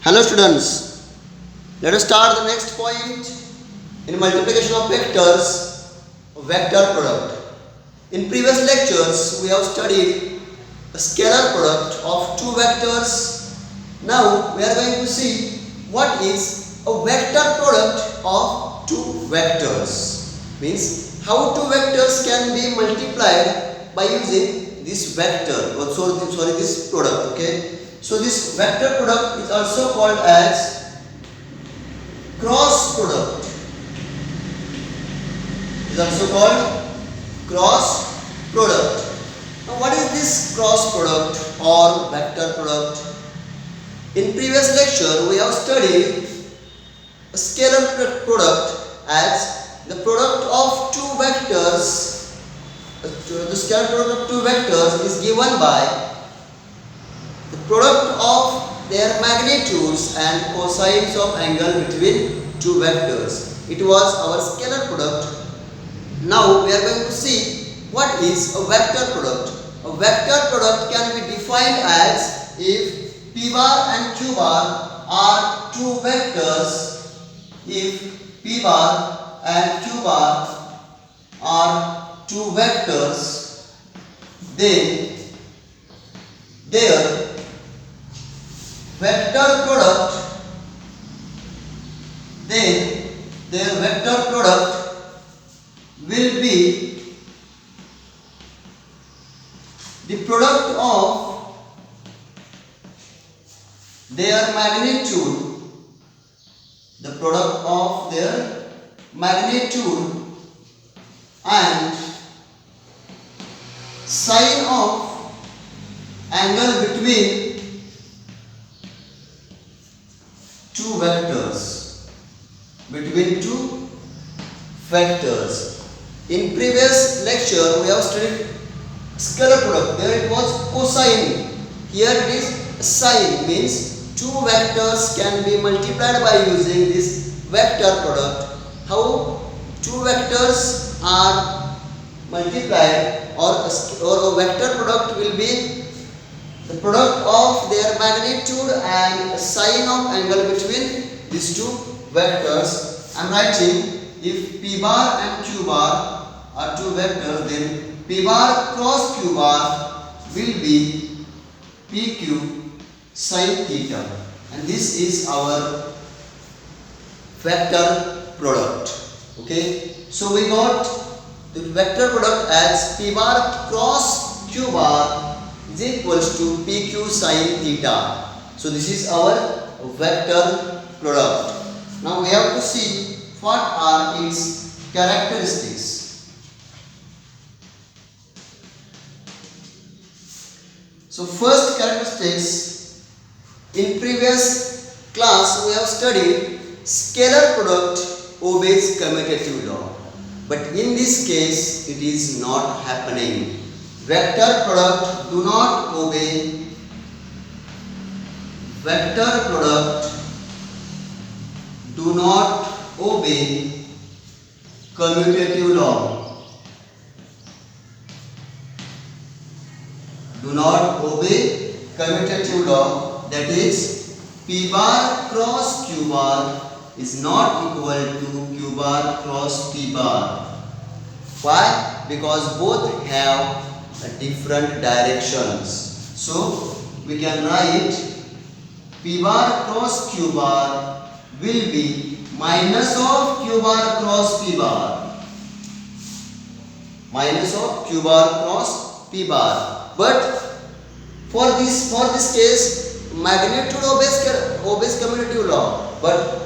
Hello students, let us start the next point in multiplication of vectors, vector product. In previous lectures we have studied a scalar product of two vectors. Now we are going to see what is a vector product of two vectors. Means how two vectors can be multiplied by using this vector or this product. Okay. So this vector product is also called as cross product. It is also called cross product. Now what is this cross product or vector product? In previous lecture we have studied a scalar product as the product of two vectors. The scalar product of two vectors is given by the product of their magnitudes and cosines of angle between two vectors. It was our scalar product. Now we are going to see what is a vector product. A vector product can be defined as if p bar and q bar are two vectors. If p bar and q bar are two vectors, then their vector product will be the product of their magnitude, and sine of angle between two vectors. In previous lecture we have studied scalar product. There it was cosine. Here it is sine. Means two vectors can be multiplied by using this vector product. How two vectors are multiplied, or a vector product will be the product of their magnitude and sine of angle between these two vectors. I am writing, if p bar and q bar are two vectors, then p bar cross q bar will be pq sine theta, and this is our vector product. Okay, so we got the vector product as p bar cross q bar is equals to pq sine theta. So this is our vector product. Now we have to see what are its characteristics. So first characteristics, in previous class we have studied scalar product obeys commutative law, but in this case it is not happening. Vector product do not obey commutative law. That is, p bar cross q bar is not equal to q bar cross p bar. Why? Because both have different directions. So we can write p bar cross q bar will be minus of q bar cross p bar. But for this case, magnitude obeys commutative law, but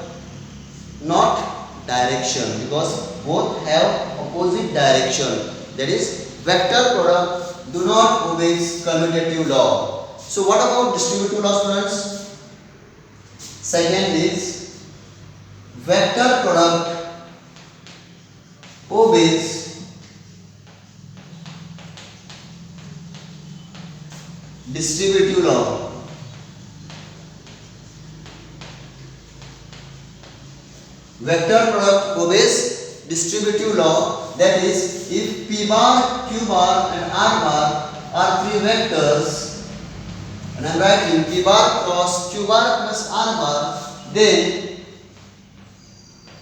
not direction, because both have opposite direction. That is, vector product do not obey commutative law. So what about distributive law, students? Second is vector product obeys distributive law. Vector product obeys distributive law. That is, if p bar, q bar and r bar are three vectors, and I am writing P bar cross Q bar plus R bar, then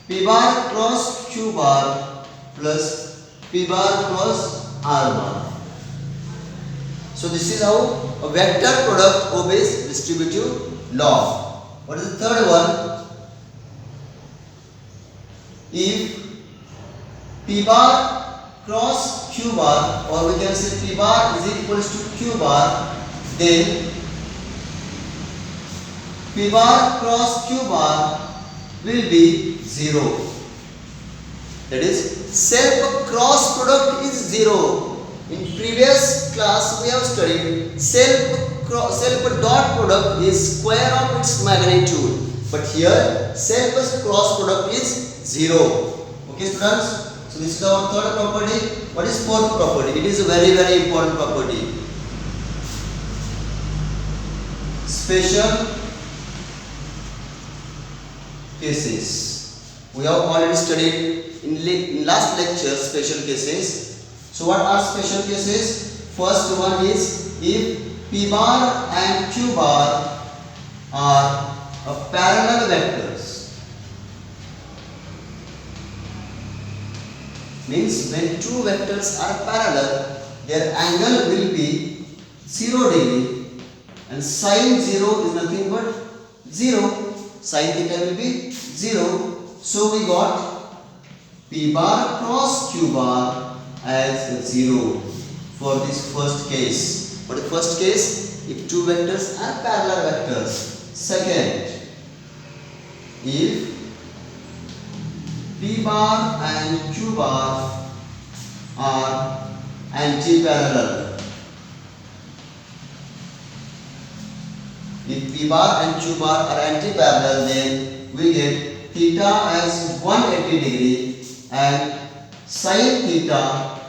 P bar cross Q bar plus P bar cross R bar. So this is how a vector product obeys distributive law. What is the third one? If P bar cross Q bar, or we can say P bar is equals to Q bar, then P bar cross Q bar will be 0. That is, self cross product is 0. In previous class we have studied self dot product is square of its magnitude, but here self cross product is 0. Okay students, so this is our third property. What is fourth property? It is a very important property. Special cases. We have already studied in last lecture special cases. So what are special cases? First one is if P bar and Q bar are parallel vectors. Means when two vectors are parallel, their angle will be 0 degree, and sine 0 is nothing but 0. Sine theta will be 0. So we got P bar cross Q bar as 0 for this first case. For the first case, if two vectors are parallel vectors. Second, if P bar and Q bar are anti-parallel. If P bar and Q bar are anti-parallel, then we get theta as 180 degree and sin theta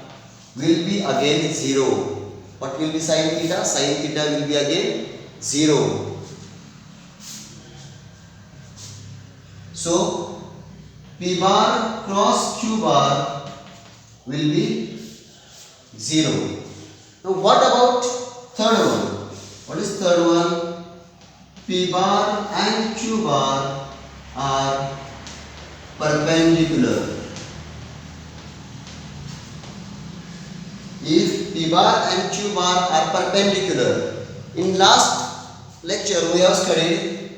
will be again 0. What will be sin theta? Sin theta will be again 0. So P bar cross Q bar will be 0. Now what about third one? What is third one? P bar and Q bar are perpendicular. If P bar and Q bar are perpendicular. In last lecture we have studied,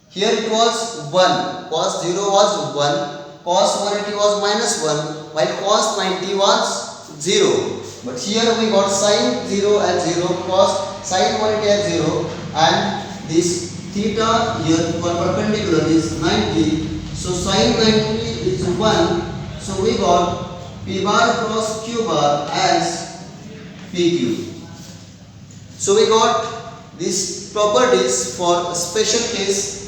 here it was 1, cos 0 was 1, cos 180 was minus 1, while cos 90 was 0. But here we got sin 0 as 0, cos sin 180 as 0, and this theta here for perpendicular is 90. So sin 90 is 1. So we got P bar cross Q bar as PQ. So we got these properties for a special case.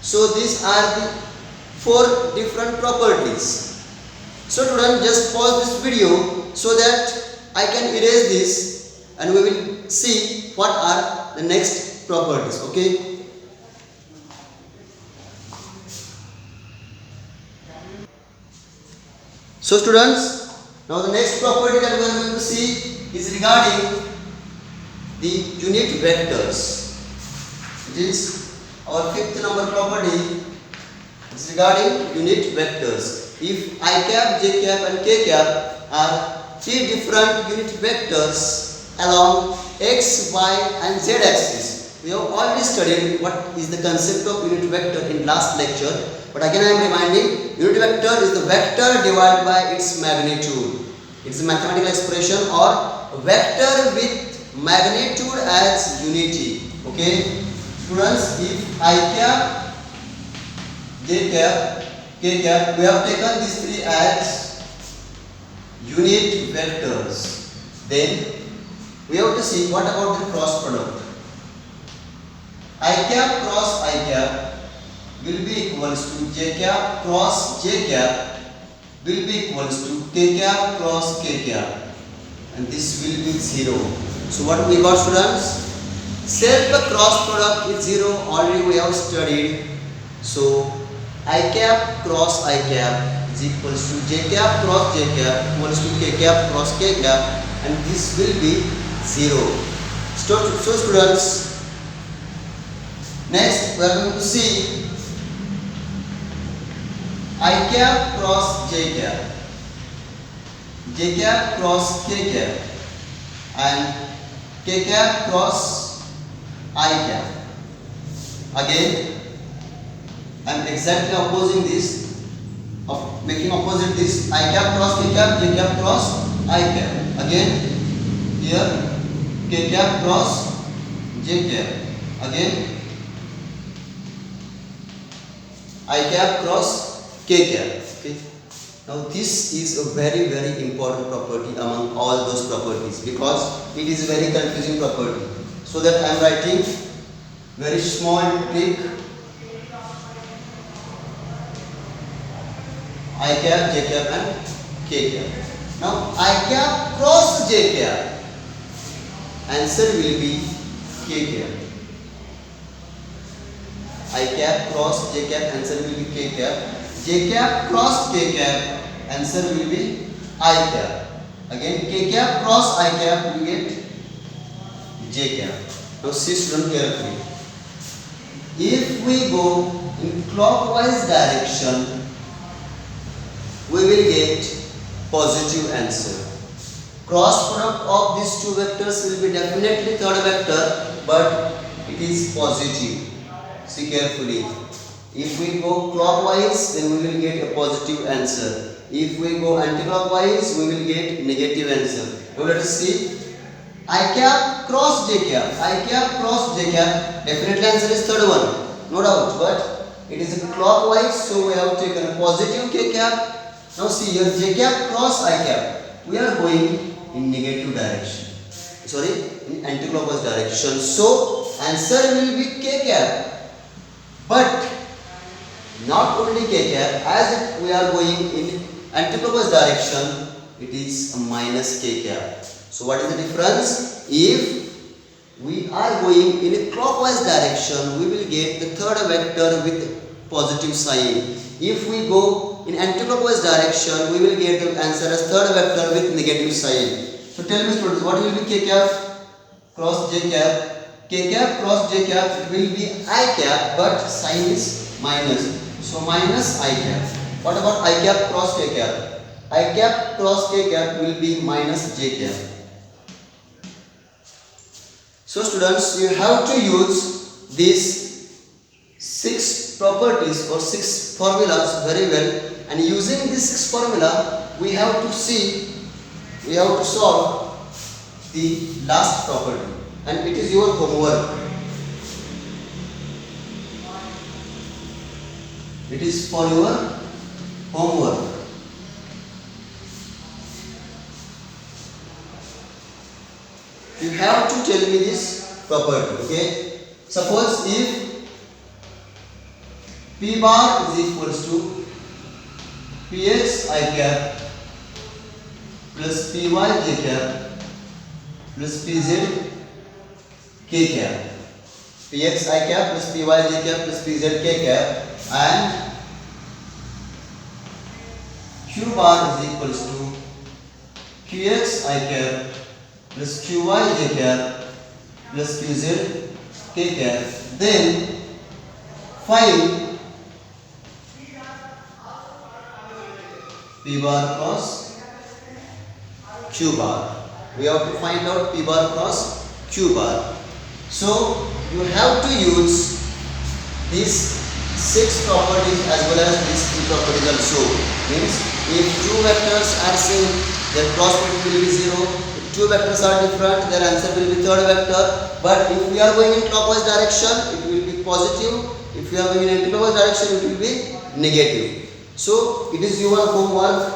So these are the 4 different properties. So student, just pause this video so that I can erase this and we will see what are the next properties. Okay. So students, now the next property that we are going to see is regarding the unit vectors. It is our 5th number property. It's regarding unit vectors. If I cap, j cap and k cap are 3 different unit vectors along x, y and z axis. We have already studied what is the concept of unit vector in last lecture. But again I am reminding, unit vector is the vector divided by its magnitude. It's a mathematical expression or vector with magnitude as unity. Okay. Students, if I cap, j cap, k cap, we have taken these 3 as unit vectors. Then we have to see what about the cross product. I cap cross I cap will be equals to j cap cross j cap will be equals to k cap cross k cap, and this will be 0. So what we got, students? Self cross product is 0, already we have studied. So I cap cross I cap is equals to j cap cross j cap equals to k cap cross k cap, and this will be 0. So students, Next we are going to see I cap cross j cap, j cap cross k cap and k cap cross I cap. Again I am exactly opposing this, making opposite this, I cap cross k cap, j cap cross I cap. Again here k cap cross j cap. Again I cap cross k cap. Okay. Now this is a very important property among all those properties, because it is a very confusing property. So that I am writing very small trick, I cap, j cap and k cap. Now I cap cross j cap, answer will be k cap. I cap cross j cap, answer will be k cap. J cap cross k cap, answer will be I cap. Again k cap cross I cap, we get j cap. Now see student carefully. If we go in clockwise direction, we will get positive answer. Cross product of these two vectors will be definitely third vector, but it is positive. See carefully. If we go clockwise, then we will get a positive answer. If we go anti-clockwise, we will get negative answer. Now let us see. I cap cross j cap, I cap cross j cap, definitely answer is third one, no doubt, but it is a clockwise, so we have taken a positive k cap. Now see here, j cap cross I cap, we are going in negative direction, sorry, in anti-clockwise direction, so answer will be k cap. But not only k cap, as we are going in anti-clockwise direction, it is a minus k cap. So what is the difference? If we are going in a clockwise direction, we will get the third vector with positive sign. If we go in anti-clockwise direction, we will get the answer as third vector with negative sign. So tell me students, what will be k cap cross j cap? K cap cross j cap, it will be I cap, but sign is minus, so minus I cap. What about I cap cross k cap? I cap cross k cap will be minus j cap. So students, you have to use these 6 properties or 6 formulas very well, and using this 6 formula we have to solve the last property, and it is your homework. It is for your homework. You have to tell me this property, okay? Suppose if P bar is equals to Px I cap plus Py j cap plus Pz k cap. Px I cap plus Py j cap plus Pz k cap, and Q bar is equals to Qx I cap plus Qy j cap plus Qz k cap. Then find P bar cross Q bar. We have to find out P bar cross Q bar. So you have to use these 6 properties as well as these 3 properties also. Means if 2 vectors are same, their cross product will be 0. If 2 vectors are different, their answer will be third vector. But if we are going in clockwise direction, it will be positive. If we are going in anti-clockwise direction, it will be negative. So it is your homework.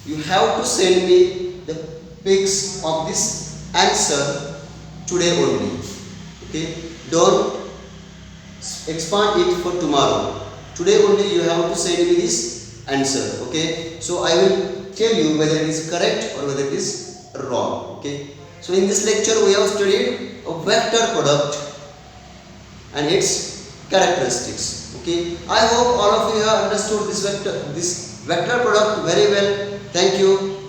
You have to send me the pics of this answer today only. Okay, don't expand it for tomorrow. Today only you have to send me this answer. Okay, so I will tell you whether it is correct or whether it is wrong. Okay, so in this lecture we have studied a vector product and its characteristics. Okay, I hope all of you have understood this vector product very well. Thank you.